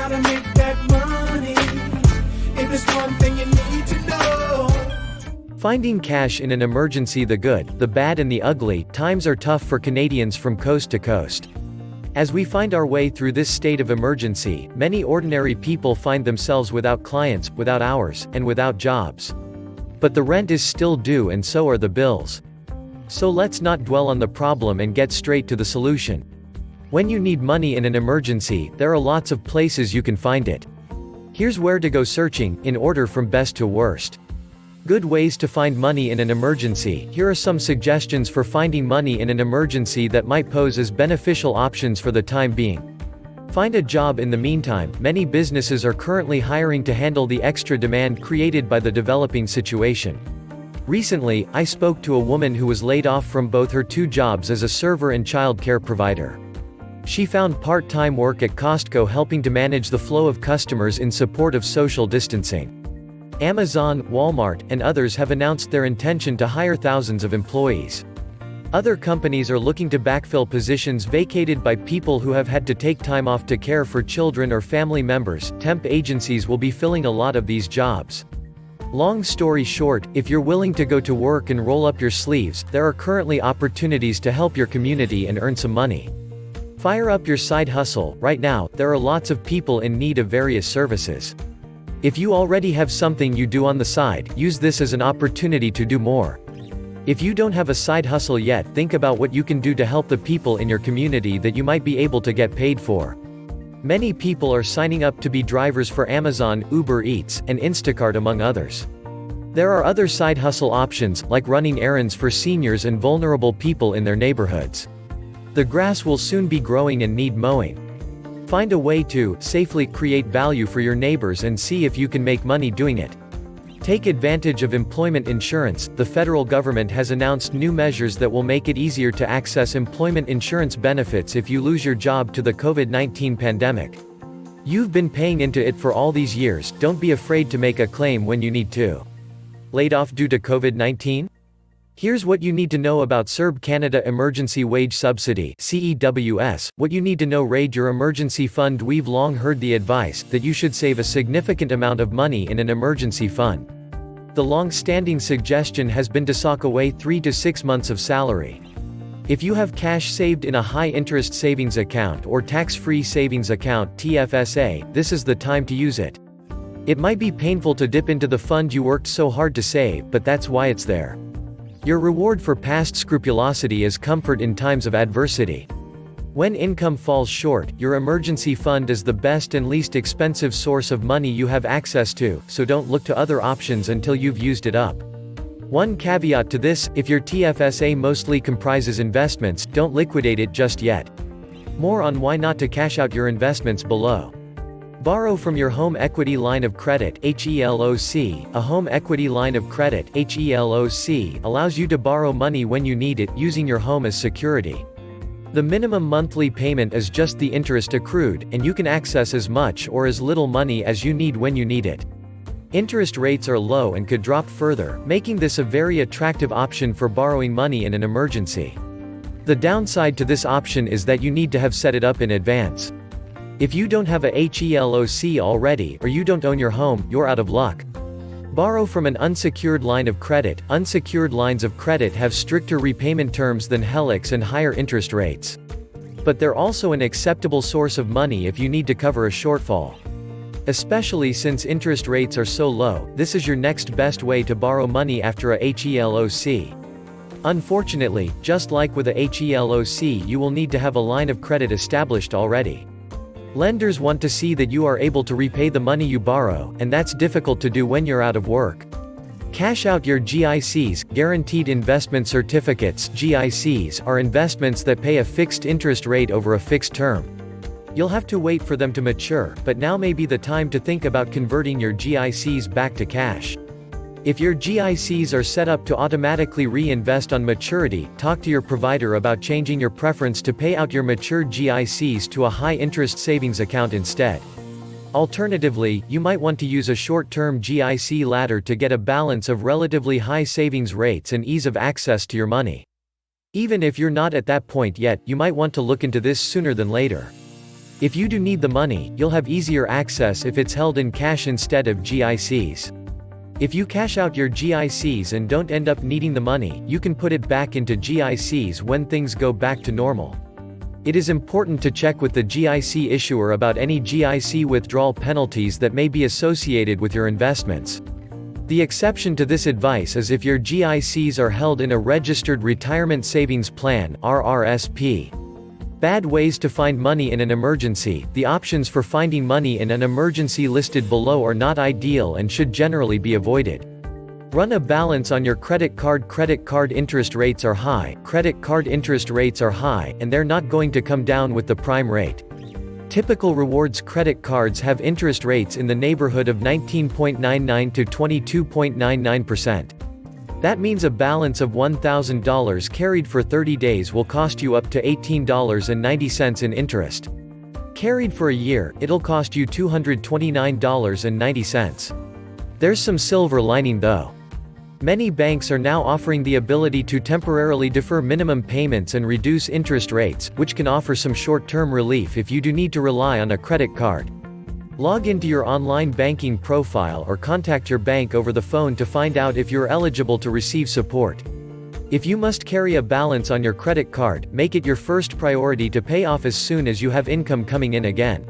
how to make that money. If it's one thing you need to know. Finding cash in an emergency. The good, the bad and the ugly times are tough for Canadians from coast to coast. As we find our way through this state of emergency, many ordinary people find themselves without clients, without hours, and without jobs. But the rent is still due and so are the bills. So let's not dwell on the problem and get straight to the solution. When you need money in an emergency, there are lots of places you can find it. Here's where to go searching, in order from best to worst. Good ways to find money in an emergency. Here are some suggestions for finding money in an emergency that might pose as beneficial options for the time being. Find a job in the meantime. Many businesses are currently hiring to handle the extra demand created by the developing situation. Recently, I spoke to a woman who was laid off from both her two jobs as a server and childcare provider. She found part-time work at Costco helping to manage the flow of customers in support of social distancing. Amazon, Walmart, and others have announced their intention to hire thousands of employees. Other companies are looking to backfill positions vacated by people who have had to take time off to care for children or family members. Temp agencies will be filling a lot of these jobs. Long story short, if you're willing to go to work and roll up your sleeves, there are currently opportunities to help your community and earn some money. Fire up your side hustle. Right now, there are lots of people in need of various services. If you already have something you do on the side, use this as an opportunity to do more. If you don't have a side hustle yet, think about what you can do to help the people in your community that you might be able to get paid for. Many people are signing up to be drivers for Amazon, Uber Eats, and Instacart among others. There are other side hustle options, like running errands for seniors and vulnerable people in their neighborhoods. The grass will soon be growing and need mowing. Find a way to safely create value for your neighbors and see if you can make money doing it. Take advantage of employment insurance. The federal government has announced new measures that will make it easier to access employment insurance benefits if you lose your job to the COVID-19 pandemic. You've been paying into it for all these years. Don't be afraid to make a claim when you need to. Laid off due to COVID-19? Here's what you need to know about CERB Canada Emergency Wage Subsidy (CEWS). What you need to know: raid your emergency fund. We've long heard the advice that you should save a significant amount of money in an emergency fund. The long-standing suggestion has been to sock away 3 to 6 months of salary. If you have cash saved in a high-interest savings account or tax-free savings account (TFSA), this is the time to use it. It might be painful to dip into the fund you worked so hard to save, but that's why it's there. Your reward for past scrupulosity is comfort in times of adversity. When income falls short, your emergency fund is the best and least expensive source of money you have access to, so don't look to other options until you've used it up. One caveat to this: if your TFSA mostly comprises investments, don't liquidate it just yet. More on why not to cash out your investments below. Borrow from your home equity line of credit (HELOC). A home equity line of credit (HELOC) allows you to borrow money when you need it, using your home as security. The minimum monthly payment is just the interest accrued, and you can access as much or as little money as you need when you need it. Interest rates are low and could drop further, making this a very attractive option for borrowing money in an emergency. The downside to this option is that you need to have set it up in advance. If you don't have a HELOC already, or you don't own your home, you're out of luck. Borrow from an unsecured line of credit. Unsecured lines of credit have stricter repayment terms than HELOCs and higher interest rates. But they're also an acceptable source of money if you need to cover a shortfall. Especially since interest rates are so low, this is your next best way to borrow money after a HELOC. Unfortunately, just like with a HELOC, you will need to have a line of credit established already. Lenders want to see that you are able to repay the money you borrow, and that's difficult to do when you're out of work. Cash out your GICs, Guaranteed Investment Certificates (GICs), are investments that pay a fixed interest rate over a fixed term. You'll have to wait for them to mature, but now may be the time to think about converting your GICs back to cash. If your GICs are set up to automatically reinvest on maturity, talk to your provider about changing your preference to pay out your matured GICs to a high-interest savings account instead. Alternatively, you might want to use a short-term GIC ladder to get a balance of relatively high savings rates and ease of access to your money. Even if you're not at that point yet, you might want to look into this sooner than later. If you do need the money, you'll have easier access if it's held in cash instead of GICs. If you cash out your GICs and don't end up needing the money, you can put it back into GICs when things go back to normal. It is important to check with the GIC issuer about any GIC withdrawal penalties that may be associated with your investments. The exception to this advice is if your GICs are held in a registered retirement savings plan (RRSP). Bad ways to find money in an emergency. The options for finding money in an emergency listed below are not ideal and should generally be avoided. Run a balance on your credit card. Credit card interest rates are high. Credit card interest rates are high, and they're not going to come down with the prime rate. Typical rewards credit cards have interest rates in the neighborhood of 19.99 to 22.99%. That means a balance of $1,000 carried for 30 days will cost you up to $18.90 in interest. Carried for a year, it'll cost you $229.90. There's some silver lining though. Many banks are now offering the ability to temporarily defer minimum payments and reduce interest rates, which can offer some short-term relief if you do need to rely on a credit card. Log into your online banking profile or contact your bank over the phone to find out if you're eligible to receive support. If you must carry a balance on your credit card, make it your first priority to pay off as soon as you have income coming in again.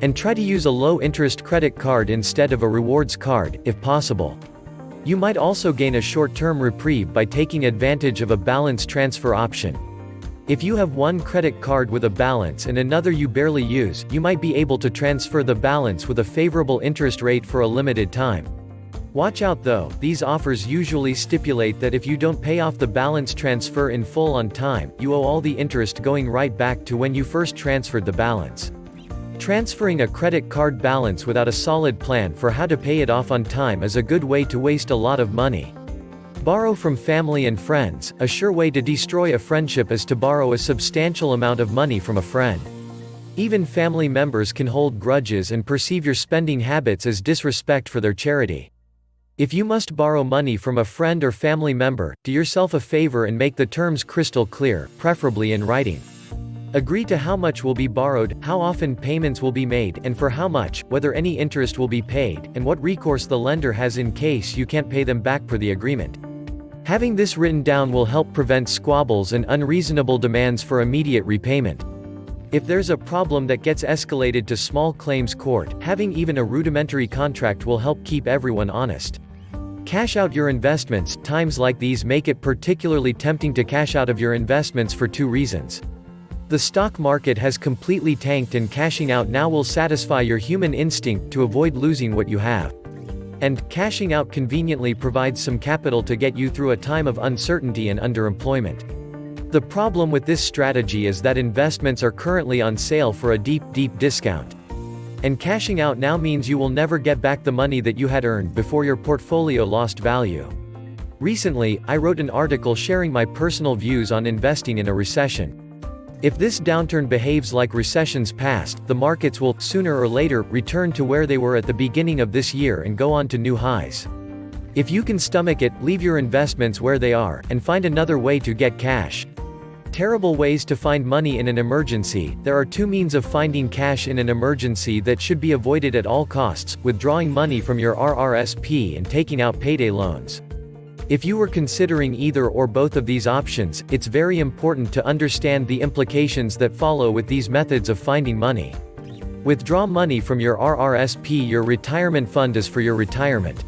And try to use a low-interest credit card instead of a rewards card, if possible. You might also gain a short-term reprieve by taking advantage of a balance transfer option. If you have one credit card with a balance and another you barely use, you might be able to transfer the balance with a favorable interest rate for a limited time. Watch out though, these offers usually stipulate that if you don't pay off the balance transfer in full on time, you owe all the interest going right back to when you first transferred the balance. Transferring a credit card balance without a solid plan for how to pay it off on time is a good way to waste a lot of money. Borrow from family and friends. A sure way to destroy a friendship is to borrow a substantial amount of money from a friend. Even family members can hold grudges and perceive your spending habits as disrespect for their charity. If you must borrow money from a friend or family member, do yourself a favor and make the terms crystal clear, preferably in writing. Agree to how much will be borrowed, how often payments will be made, and for how much, whether any interest will be paid, and what recourse the lender has in case you can't pay them back per the agreement. Having this written down will help prevent squabbles and unreasonable demands for immediate repayment. If there's a problem that gets escalated to small claims court, having even a rudimentary contract will help keep everyone honest. Cash out your investments. Times like these make it particularly tempting to cash out of your investments for two reasons. The stock market has completely tanked and cashing out now will satisfy your human instinct to avoid losing what you have. And, cashing out conveniently provides some capital to get you through a time of uncertainty and underemployment. The problem with this strategy is that investments are currently on sale for a deep discount. And cashing out now means you will never get back the money that you had earned before your portfolio lost value. Recently, I wrote an article sharing my personal views on investing in a recession. If this downturn behaves like recessions past, the markets will, sooner or later, return to where they were at the beginning of this year and go on to new highs. If you can stomach it, leave your investments where they are, and find another way to get cash. Terrible ways to find money in an emergency. There are two means of finding cash in an emergency that should be avoided at all costs: withdrawing money from your RRSP and taking out payday loans. If you were considering either or both of these options, it's very important to understand the implications that follow with these methods of finding money. Withdraw money from your RRSP. Your retirement fund is for your retirement.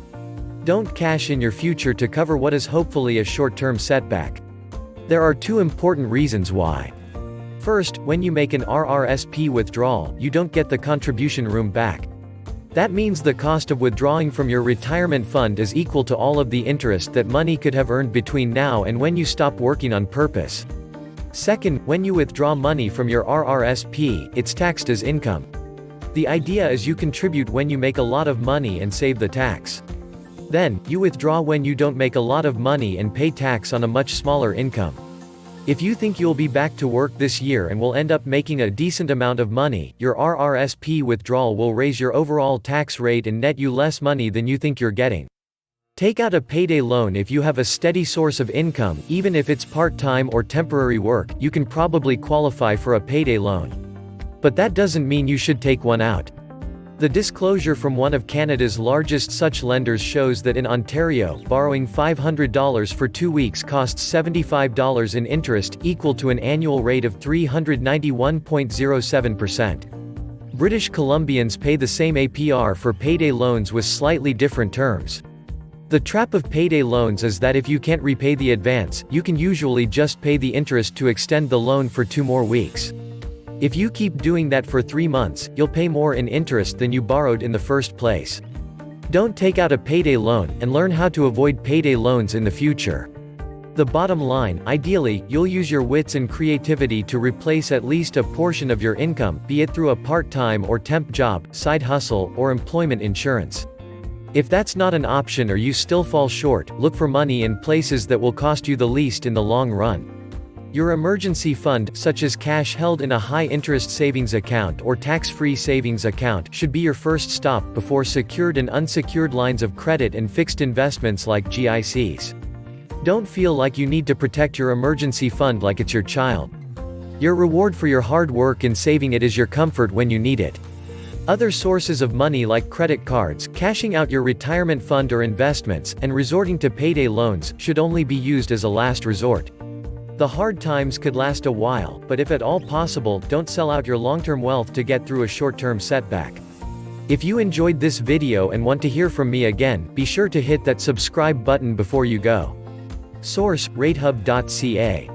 Don't cash in your future to cover what is hopefully a short-term setback. There are two important reasons why. First, when you make an RRSP withdrawal, you don't get the contribution room back. That means the cost of withdrawing from your retirement fund is equal to all of the interest that money could have earned between now and when you stop working on purpose. Second, when you withdraw money from your RRSP, it's taxed as income. The idea is you contribute when you make a lot of money and save the tax. Then, you withdraw when you don't make a lot of money and pay tax on a much smaller income. If you think you'll be back to work this year and will end up making a decent amount of money, your RRSP withdrawal will raise your overall tax rate and net you less money than you think you're getting. Take out a payday loan if you have a steady source of income. Even if it's part-time or temporary work, you can probably qualify for a payday loan. But that doesn't mean you should take one out. The disclosure from one of Canada's largest such lenders shows that in Ontario, borrowing $500 for 2 weeks costs $75 in interest, equal to an annual rate of 391.07%. British Columbians pay the same APR for payday loans with slightly different terms. The trap of payday loans is that if you can't repay the advance, you can usually just pay the interest to extend the loan for 2 more weeks. If you keep doing that for 3 months, you'll pay more in interest than you borrowed in the first place. Don't take out a payday loan, and learn how to avoid payday loans in the future. The bottom line, ideally, you'll use your wits and creativity to replace at least a portion of your income, be it through a part-time or temp job, side hustle, or employment insurance. If that's not an option or you still fall short, look for money in places that will cost you the least in the long run. Your emergency fund, such as cash held in a high-interest savings account or tax-free savings account, should be your first stop before secured and unsecured lines of credit and fixed investments like GICs. Don't feel like you need to protect your emergency fund like it's your child. Your reward for your hard work in saving it is your comfort when you need it. Other sources of money like credit cards, cashing out your retirement fund or investments, and resorting to payday loans, should only be used as a last resort. The hard times could last a while, but if at all possible, don't sell out your long-term wealth to get through a short-term setback. If you enjoyed this video and want to hear from me again, be sure to hit that subscribe button before you go. Source: ratehub.ca